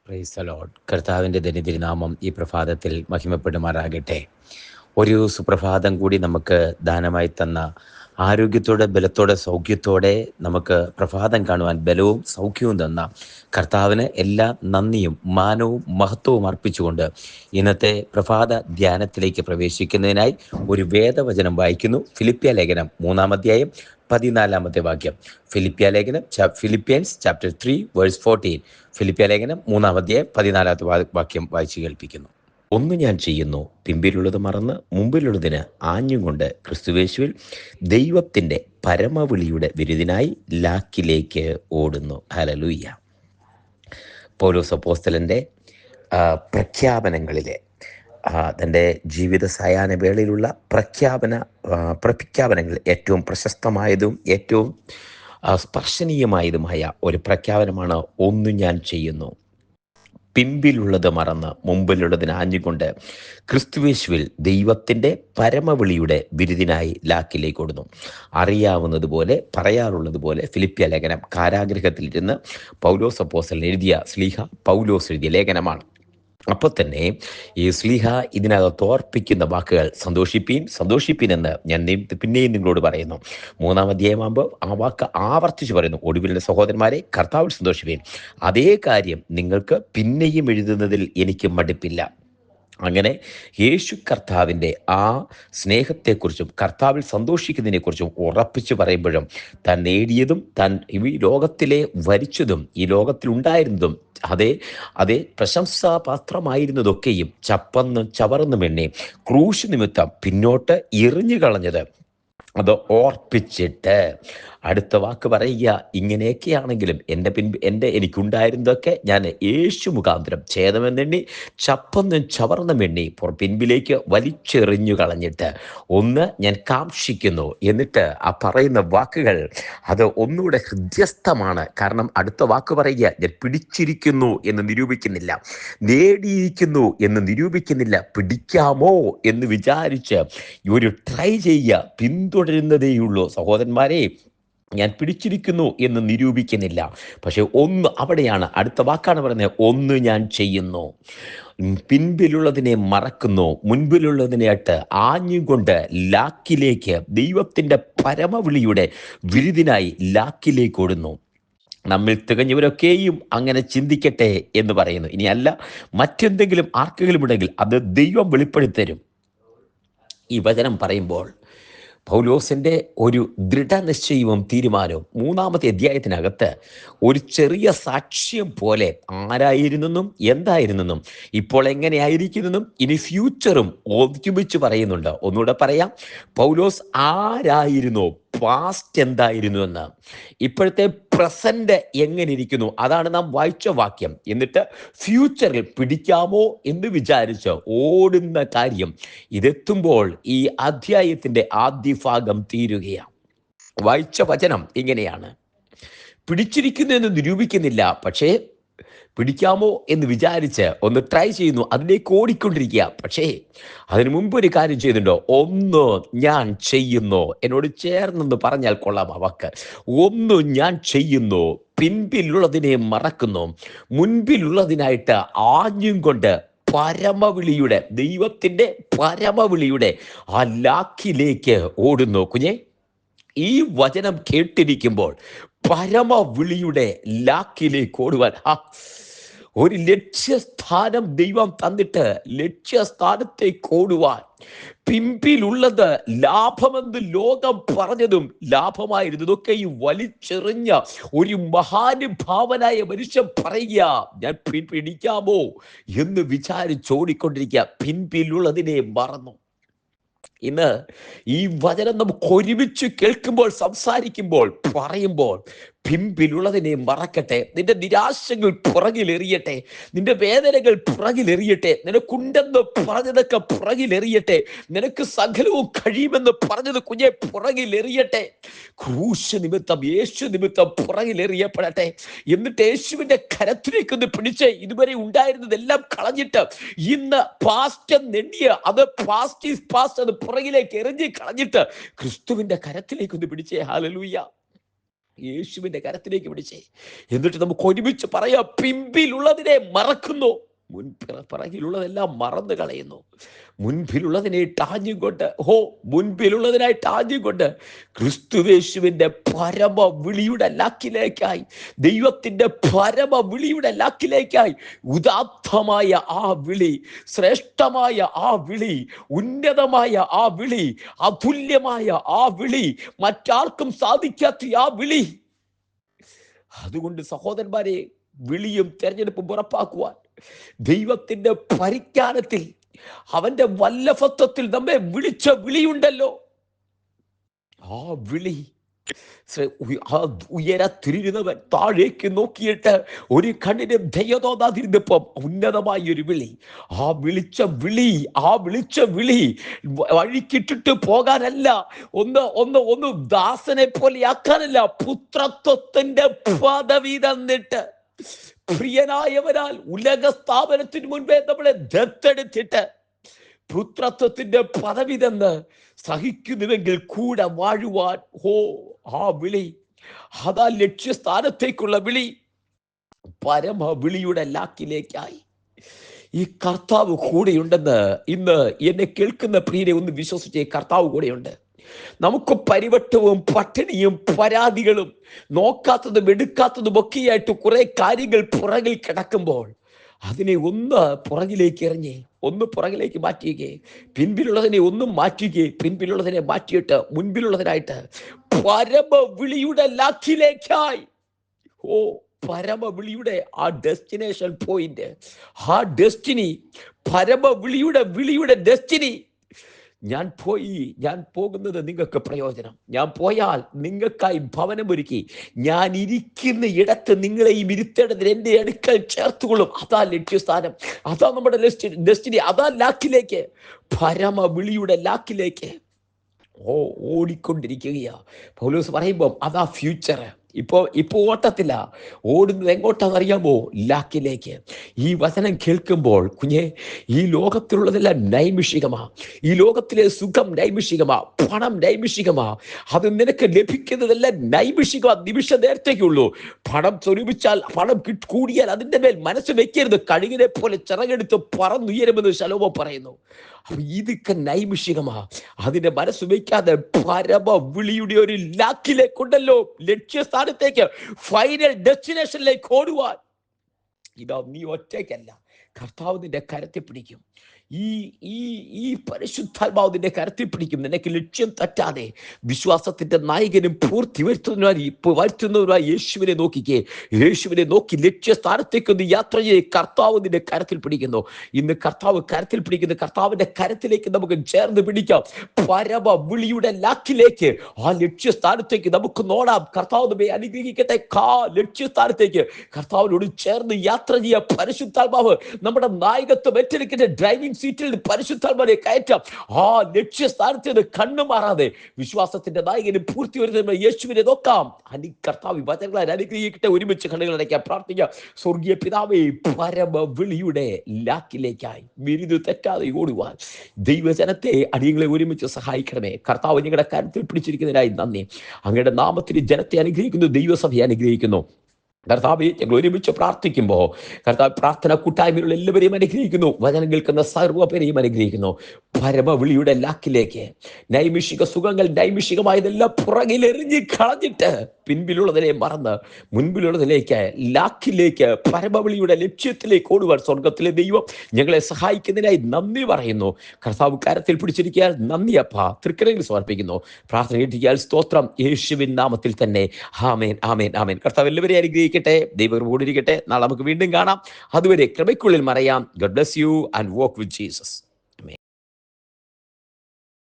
Praise the Lord. കർത്താവിൻ്റെ ധന്യതിരുനാമം ഈ പ്രഭാതത്തിൽ മഹിമപ്പെടുമാറാകട്ടെ. ഒരു സുപ്രഭാതം കൂടി നമുക്ക് ദാനമായി തന്ന ആരോഗ്യത്തോടെ, ബലത്തോടെ, സൗഖ്യത്തോടെ നമുക്ക് പ്രഭാതം കാണുവാൻ ബലവും സൗഖ്യവും തന്ന കർത്താവിന് എല്ലാ നന്ദിയും മാനവും മഹത്വവും അർപ്പിച്ചുകൊണ്ട് ഇന്നത്തെ പ്രഭാത ധ്യാനത്തിലേക്ക് പ്രവേശിക്കുന്നതിനായി ഒരു വേദവചനം വായിക്കുന്നു. ഫിലിപ്പിയ ലേഖനം 3-ാം അധ്യായം 14-ാമത്തെ വാക്യം. Philippians chapter 3 verse 14. ഫിലിപ്പിയ ലേഖനം 3-ാം അധ്യായം 14-ാമത്തെ വാക്യം വായിച്ചു കേൾപ്പിക്കുന്നു. ഒന്ന് ഞാൻ ചെയ്യുന്നു, പിമ്പിലുള്ളത് മറന്ന് മുമ്പിലുള്ളതിന് ആഞ്ഞുകൊണ്ട് ക്രിസ്തുവേശുവിൽ ദൈവത്തിൻ്റെ പരമവിളിയുടെ വിരുദിനായി ലാക്കിലേക്ക് ഓടുന്നു. ഹല്ലേലൂയ. പൗലോസ് അപ്പോസ്തലൻ്റെ പ്രഖ്യാപനങ്ങളിലെ തൻ്റെ ജീവിത സായാഹ്ന വേളയിലുള്ള പ്രഖ്യാപനങ്ങൾ ഏറ്റവും പ്രശസ്തമായതും ഏറ്റവും സ്പർശനീയമായതുമായ ഒരു പ്രഖ്യാപനമാണ് ഒന്ന് ഞാൻ ചെയ്യുന്നു, പിമ്പിലുള്ളത് മറന്ന് മുമ്പിലുള്ളതിന് ആഞ്ഞുകൊണ്ട് ക്രിസ്തുവേശുവിൽ ദൈവത്തിൻ്റെ പരമവിളിയുടെ വിരുദിനായി ലാക്കിലേക്ക് ഓടുന്നു. അറിയാവുന്നതുപോലെ, പറയാറുള്ളതുപോലെ ഫിലിപ്പിയ ലേഖനം കാരാഗൃഹത്തിലിരുന്ന് പൗലോസ് അപ്പോസ്തലൻ എഴുതിയ പൗലോസ് എഴുതിയ ലേഖനമാണ്. അപ്പോൾ തന്നെ ഈ സ്ലീഹ ഇതിനകത്ത് ഓർപ്പിക്കുന്ന വാക്കുകൾ സന്തോഷിപ്പീൻ എന്ന് ഞാൻ പിന്നെയും നിങ്ങളോട് പറയുന്നു. 3-ാം അധ്യായമാകുമ്പോൾ ആ വാക്ക് ആവർത്തിച്ച് പറയുന്നു. ഒടുവിലെ സഹോദരന്മാരെ, കർത്താവിൽ സന്തോഷിപ്പീൻ. അതേ കാര്യം നിങ്ങൾക്ക് പിന്നെയും എഴുതുന്നതിൽ എനിക്ക് മടുപ്പില്ല. അങ്ങനെ യേശു കർത്താവിൻ്റെ ആ സ്നേഹത്തെക്കുറിച്ചും കർത്താവിൽ സന്തോഷിക്കുന്നതിനെക്കുറിച്ചും ഉറപ്പിച്ച് പറയുമ്പോഴും താൻ നേടിയതും താൻ ഈ ലോകത്തിലെ വരിച്ചതും ഈ ലോകത്തിലുണ്ടായിരുന്നതും അതേ പ്രശംസാപാത്രമായിരുന്നതൊക്കെയും ചവർന്നും എണ്ണി ക്രൂശ് നിമിത്തം പിന്നോട്ട് എറിഞ്ഞു കളഞ്ഞത് അത് ഓർപ്പിച്ചിട്ട് അടുത്ത വാക്ക് പറയുക, ഇങ്ങനെയൊക്കെയാണെങ്കിലും എനിക്കുണ്ടായിരുന്നതൊക്കെ ഞാൻ യേശു മുഖാന്തരം ഛേദമെന്നെണ്ണി ചവർന്നും എണ്ണി പിൻപിലേക്ക് വലിച്ചെറിഞ്ഞു കളഞ്ഞിട്ട് ഒന്ന് ഞാൻ കാക്ഷിക്കുന്നു. എന്നിട്ട് ആ പറയുന്ന വാക്കുകൾ അത് ഒന്നുകൂടെ ഹൃദ്യസ്ഥമാണ്. കാരണം അടുത്ത വാക്ക് പറയുക, ഞാൻ പിടിച്ചിരിക്കുന്നു എന്ന് നിരൂപിക്കുന്നില്ല, നേടിയിരിക്കുന്നു എന്ന് നിരൂപിക്കുന്നില്ല, പിടിക്കാമോ എന്ന് വിചാരിച്ച് ഒരു ട്രൈ ചെയ്യുക, പിന്തുടരുന്നതേയുള്ളൂ. സഹോദരന്മാരെ, ഞാൻ പിടിച്ചിരിക്കുന്നു എന്ന് നിരൂപിക്കുന്നില്ല. പക്ഷെ അവിടെയാണ് അടുത്ത വാക്കാണ് പറയുന്നത്, ഒന്ന് ഞാൻ ചെയ്യുന്നു, പിൻപിലുള്ളതിനെ മറക്കുന്നു, മുൻപിലുള്ളതിനായിട്ട് ആഞ്ഞുകൊണ്ട് ലാക്കിലേക്ക്, ദൈവത്തിൻ്റെ പരമവിളിയുടെ വിരുദിനായി ലാക്കിലേക്ക് ഓടുന്നു. നമ്മിൽ തികഞ്ഞവരൊക്കെയും അങ്ങനെ ചിന്തിക്കട്ടെ എന്ന് പറയുന്നു. ഇനിയല്ല, മറ്റെന്തെങ്കിലും ആർക്കെങ്കിലും ഉണ്ടെങ്കിൽ അത് ദൈവം വെളിപ്പെടുത്തരും. ഈ വചനം പറയുമ്പോൾ പൗലോസിൻ്റെ ഒരു ദൃഢനിശ്ചയവും തീരുമാനവും 3-ാമത്തെ അധ്യായത്തിനകത്ത് ഒരു ചെറിയ സാക്ഷ്യം പോലെ ആരായിരുന്നെന്നും എന്തായിരുന്നെന്നും ഇപ്പോൾ എങ്ങനെയായിരിക്കുന്നെന്നും ഇനി ഫ്യൂച്ചറും ഒരുമിച്ച് പറയുന്നുണ്ട്. ഒന്നുകൂടെ പറയാം, പൗലോസ് ആരായിരുന്നു, പാസ്റ്റ് എന്തായിരുന്നു എന്ന്, ഇപ്പോഴത്തെ പ്രസന്റ് എങ്ങനെ ഇരിക്കുന്നു, അതാണ് നാം വായിച്ച വാക്യം. എന്നിട്ട് ഫ്യൂച്ചറിൽ പിടിക്കാമോ എന്ന് വിചാരിച്ച് ഓടുന്ന കാര്യം ഇതെത്തുമ്പോൾ ഈ അധ്യായത്തിൻ്റെ ആദ്യ ഭാഗം തീരുകയാണ്. വായിച്ച വചനം ഇങ്ങനെയാണ്, പിടിച്ചിരിക്കുന്നു എന്ന് നിരൂപിക്കുന്നില്ല, പക്ഷേ പിടിക്കാമോ എന്ന് വിചാരിച്ച് ഒന്ന് ട്രൈ ചെയ്യുന്നു, അതിലേക്ക് ഓടിക്കൊണ്ടിരിക്കുക. പക്ഷേ അതിനു മുമ്പ് ഒരു കാര്യം ചെയ്യുന്നുണ്ടോ, ഒന്ന് ഞാൻ ചെയ്യുന്നു. എന്നോട് ചേർന്നെന്ന് പറഞ്ഞാൽ കൊള്ളാം ആ വാക്ക്. ഒന്ന് ഞാൻ ചെയ്യുന്നു, പിൻപിലുള്ളതിനെ മറക്കുന്നു, മുൻപിലുള്ളതിനായിട്ട് ആഞ്ഞും കൊണ്ട് പരമവിളിയുടെ, ദൈവത്തിൻ്റെ പരമവിളിയുടെ ആ ലാക്കിലേക്ക് ഓടുന്നു. കുഞ്ഞെ, ഈ വചനം കേട്ടിരിക്കുമ്പോൾ പരമവിളിയുടെ ലാക്കിലേക്ക് ഓടുവാൻ ഒരു ലക്ഷ്യസ്ഥാനം ദൈവം തന്നിട്ട് ലക്ഷ്യസ്ഥാനത്തേക്ക് ഓടുവാൻ, പിമ്പിലുള്ളത് ലാഭമെന്ന് ലോകം പറഞ്ഞതും ലാഭമായിരുന്നു ഈ വലിച്ചെറിഞ്ഞ ഒരു മഹാനുഭാവനായ മനുഷ്യൻ പറയുക, ഞാൻ പിടിക്കാമോ എന്ന് വിചാരിച്ചോടിക്കൊണ്ടിരിക്കുക, പിൻപിലുള്ളതിനെ മറന്നു. ഇന്ന് ഈ വചനം നമുക്ക് ഒരുമിച്ച് കേൾക്കുമ്പോൾ, സംസാരിക്കുമ്പോൾ, പറയുമ്പോൾ പിമ്പിലുള്ളതിനെ മറക്കട്ടെ. നിന്റെ നിരാശകൾ പുറകിലെറിയട്ടെ, നിന്റെ വേദനകൾ പുറകിലെറിയട്ടെ, നിനക്കുണ്ടെന്ന് പറഞ്ഞതൊക്കെ പുറകിലെറിയട്ടെ, നിനക്ക് സകലവും കഴിയുമെന്ന് പറഞ്ഞത് കുഞ്ഞെ പുറകിലെറിയട്ടെ. ക്രൂശ് നിമിത്തം, യേശു നിമിത്തം പുറകിലെറിയപ്പെടട്ടെ. എന്നിട്ട് യേശുവിന്റെ കരത്തിലേക്കൊന്ന് പിടിച്ച് ഇതുവരെ ഉണ്ടായിരുന്നതെല്ലാം കളഞ്ഞിട്ട് ഇന്ന് പാസ്റ്റ് നെണ്ണിയ അത് പാസ്റ്റ് ഈസ് പാസ്റ്റ്, അത് പുറകിലേക്ക് എറിഞ്ഞ് കളഞ്ഞിട്ട് ക്രിസ്തുവിന്റെ കരത്തിലേക്കൊന്ന് പിടിച്ചേ. ഹല്ലേലൂയ. യേശുവിൻ്റെ കരത്തിലേക്ക് പിടിച്ചേ. എന്നിട്ട് നമുക്ക് ഒരുമിച്ച് പറയാം, പിമ്പിലുള്ളതിനെ മറക്കുന്നു, പിറകിലുള്ളതെല്ലാം മറന്നു കളയുന്നു. മുൻപിലുള്ളതിനെ ടാഞ്ഞുകൊണ്ട് മുൻപിലുള്ളതിനായി ടാഞ്ഞുകൊണ്ട് ക്രിസ്തുവേശുവിൻ്റെ പരമ വിളിയുടെ ലാക്കിലേക്കായി, ദൈവത്തിൻ്റെ പരമ വിളിയുടെ ലാക്കിലേക്കായി, ഉദാത്തമായ ആ വിളി, ശ്രേഷ്ഠമായ ആ വിളി, ഉന്നതമായ ആ വിളി, അതുല്യമായ ആ വിളി, മറ്റാർക്കും സാധിക്കാത്ത ആ വിളി. അതുകൊണ്ട് സഹോദരന്മാരെ, വിളിയും തെരഞ്ഞെടുപ്പും ഉറപ്പാക്കുവാൻ ദൈവത്തിന്റെ പരിജ്ഞാനത്തിൽ, അവന്റെ വല്ലഭത്വത്തിൽ നമ്മെ വിളിച്ച വിളിയുണ്ടല്ലോ, ആ വിളി. ഉയരത്തിരുന്നവൻ താഴേക്ക് നോക്കിയിട്ട് ഒരു കണ്ണിന് ദയ തോന്നാതിരുന്നപ്പം ഉന്നതമായ ഒരു വിളി. ആ വിളിച്ച വിളി വഴിക്കിട്ടിട്ട് പോകാനല്ല, ഒന്ന് ദാസനെ പോലെ ആക്കാനല്ല, പുത്രത്വത്തിന്റെ പദവി തന്നിട്ട്, പ്രിയനായവനാൽ ഉലക സ്ഥാപനത്തിന് മുൻപേ നമ്മളെ ദത്തെടുത്തിട്ട് പുത്രത്വത്തിന്റെ പദവി തന്ന് സഹിക്കുന്നുവെങ്കിൽ കൂടെ വാഴുവാൻ ആ വിളി, അതാ ലക്ഷ്യസ്ഥാനത്തേക്കുള്ള വിളി, പരമ വിളിയുടെ ലാക്കിലേക്കായി. ഈ കർത്താവ് കൂടെയുണ്ടെന്ന് ഇന്ന് എന്നെ കേൾക്കുന്ന പ്രിയരെ ഒന്ന് വിശ്വസിച്ചേ. കർത്താവ് കൂടെയുണ്ട്. നമുക്ക് പരിവട്ടവും പട്ടിണിയും പരാതികളും നോക്കാത്തതും എടുക്കാത്തതും ഒക്കെയായിട്ട് കുറെ കാര്യങ്ങൾ പുറകിൽ കിടക്കുമ്പോൾ അതിനെ ഒന്ന് പുറകിലേക്ക് എറിഞ്ഞേ, ഒന്ന് പുറകിലേക്ക് മാറ്റുകയെ, പിൻപിലുള്ളതിനെ ഒന്നും മാറ്റുകയെ, പിൻപിലുള്ളതിനെ മാറ്റിയിട്ട് മുൻപിലുള്ളതിനായിട്ട് പരമ വിളിയുടെ ലാക്കിലേക്കായി, പരമ വിളിയുടെ ആ ഡെസ്റ്റിനേഷൻ പോയിന്റ്, ആ ഡെസ്റ്റിനി, പരമ വിളിയുടെ ഡെസ്റ്റിനി. ഞാൻ പോകുന്നത് നിങ്ങൾക്ക് പ്രയോജനം. ഞാൻ പോയാൽ നിങ്ങൾക്കായി ഭവനമൊരുക്കി, ഞാൻ ഇരിക്കുന്ന ഇടത്ത് നിങ്ങളെയും ഇരുത്തേണ്ടതിന് എൻ്റെ അടുക്കൽ ചേർത്തുകൊള്ളും. അതാ ലക്ഷ്യസ്ഥാനം, അതാ നമ്മുടെ ഡെസ്റ്റിനി, അതാ ലാക്കിലേക്ക്, പരമ വിളിയുടെ ലാക്കിലേക്ക് ഓടിക്കൊണ്ടിരിക്കുകയാ. പൗലോസ് പറയുമ്പോൾ അതാ ഫ്യൂച്ചർ. ഇപ്പോ ഓട്ടത്തില്ല, ഓടുന്നത് എങ്ങോട്ടാണെന്നറിയാമോ? ലാക്കിലേക്ക്. ഈ വചനം കേൾക്കുമ്പോൾ കുഞ്ഞെ, ഈ ലോകത്തിലുള്ളതെല്ലാം നൈമിഷികമാ, ഈ ലോകത്തിലെ സുഖം നൈമിഷികമാ, പണം നൈമിഷികമാ, അത് നിനക്ക് ലഭിക്കുന്നതെല്ലാം നൈമിഷികമാ, നിമിഷ നേരത്തേക്കുള്ളൂ. പണം സ്വരൂപിച്ചാൽ, പണം കൂടിയാൽ അതിൻ്റെ മേൽ മനസ്സ് വെക്കരുത്, കഴുകിനെ പോലെ ചിറകെടുത്ത് പറന്നുയരുമെന്ന് ശലോമോ പറയുന്നു. അപ്പൊ ഇതൊക്കെ നൈമിഷികമാ, അതിന്റെ മനസ്സ് വയ്ക്കാതെ പരമ വിളിയുടെ ഒരു ലാക്കിലേക്കുണ്ടല്ലോ, ലക്ഷ്യസ്ഥാനത്തേക്ക്, ഫൈനൽ ഡെസ്റ്റിനേഷനിലേക്ക് ഓടുവാൻ. ഇതാ, നീ ഒറ്റയ്ക്കല്ല, കർത്താവ് നിന്റെ കരത്തിൽ പിടിക്കും. ഈ പരിശുദ്ധാത്മാവ് നിന്റെ കരത്തിൽ പിടിക്കും. നിനക്ക് ലക്ഷ്യം തെറ്റാതെ വിശ്വാസത്തിന്റെ നായകനും പൂർത്തി വരുത്തുന്നവരുമായി യേശുവിനെ നോക്കിക്കേ. യേശുവിനെ നോക്കി ലക്ഷ്യസ്ഥാനത്തേക്കൊന്ന് യാത്ര ചെയ്ത് കർത്താവ് നിന്റെ കരത്തിൽ പിടിക്കുന്നു. ഇന്ന് കർത്താവ് കരത്തിൽ പിടിക്കുന്നു. കർത്താവിന്റെ കരത്തിലേക്ക് നമുക്ക് ചേർന്ന് പിടിക്കാം. പരമ വിളിയുടെ ലാക്കിലേക്ക്, ആ ലക്ഷ്യസ്ഥാനത്തേക്ക് നമുക്ക് നോടാം. കർത്താവ് നമ്മെ അനുഗ്രഹിക്കട്ടെ. ലക്ഷ്യസ്ഥാനത്തേക്ക് കർത്താവിനോട് ചേർന്ന് യാത്ര ചെയ്യാം. പരിശുദ്ധാത്മാവ് നമ്മുടെ നായകത്വം ഏറ്റെടുക്കട്ടെ. ഡ്രൈവിംഗ് സീറ്റിൽ പരിശുദ്ധാത്മാവിനെ കയറ്റാം. ആ ലക്ഷ്യസ്ഥാനത്ത് കണ്ണു മാറാതെ വിശ്വാസത്തിന്റെ നായകനും പൂർത്തി വരുന്ന യേശുവിനെ നോക്കാം. കർത്താവ് വചനങ്ങളെ അനുഗ്രഹിക്കട്ടെ. ഒരുമിച്ച് കണ്ണുകൾ അടയ്ക്കാം, പ്രാർത്ഥിക്കാം. സ്വർഗീയ പിതാവേ, പരമ വിളിയുടെ ലാക്കിലേക്കായി വിരുദ് തെറ്റാതെ ഓടുവാൻ ദൈവജനത്തെ, അടിയങ്ങളെ ഒരുമിച്ച് സഹായിക്കണമേ. കർത്താവ് ഞങ്ങളുടെ കരത്തിൽ പിടിച്ചിരിക്കുന്നതിനായി നന്ദി. അങ്ങയുടെ നാമത്തിൽ ജനത്തെ അനുഗ്രഹിക്കുന്നു, ദൈവസഭയെ അനുഗ്രഹിക്കുന്നു. കർത്താവെ, ഞങ്ങൾ ഒരുമിച്ച് പ്രാർത്ഥിക്കുമ്പോൾ കർത്താവ് പ്രാർത്ഥന കൂട്ടായ്മയിലുള്ള എല്ലാവരെയും അനുഗ്രഹിക്കുന്നു. വചനം കേൾക്കുന്ന സർവ്വപേരെയും അനുഗ്രഹിക്കുന്നു. പരമവിളിയുടെ ലാക്കിലേക്ക്, നൈമിഷിക സുഖങ്ങൾ നൈമിഷികമായതെല്ലാം പുറകിലെറിഞ്ഞ് കളഞ്ഞിട്ട് പിൻപിലുള്ളതിനെ മറന്ന് മുൻപിലുള്ളതിലേക്ക്, ലാക്കിലേക്ക്, പരമവിളിയുടെ ലക്ഷ്യത്തിലേക്ക് ഓടുവാൻ സ്വർഗത്തിലെ ദൈവം ഞങ്ങളെ സഹായിക്കുന്നതിനായി നന്ദി പറയുന്നു. കർത്താവ് കരത്തിൽ പിടിച്ചിരിക്കാൻ നന്ദി അപ്പാ. തൃക്കരയിൽ സമർപ്പിക്കുന്നു. പ്രാർത്ഥന കേട്ടിരിക്കാൻ സ്തോത്രം. യേശുവിൻ നാമത്തിൽ തന്നെ ആമേൻ, ആമേൻ, ആമേൻ. കർത്താവ് എല്ലാവരെയും അനുഗ്രഹിക്കട്ടെ. ദൈവം കൂടിയിരിക്കട്ടെ. നാളെ നമുക്ക് വീണ്ടും കാണാം. അതുവരെ കൃപയ്ക്കുള്ളിൽ മറയാം. God bless you and walk with Jesus.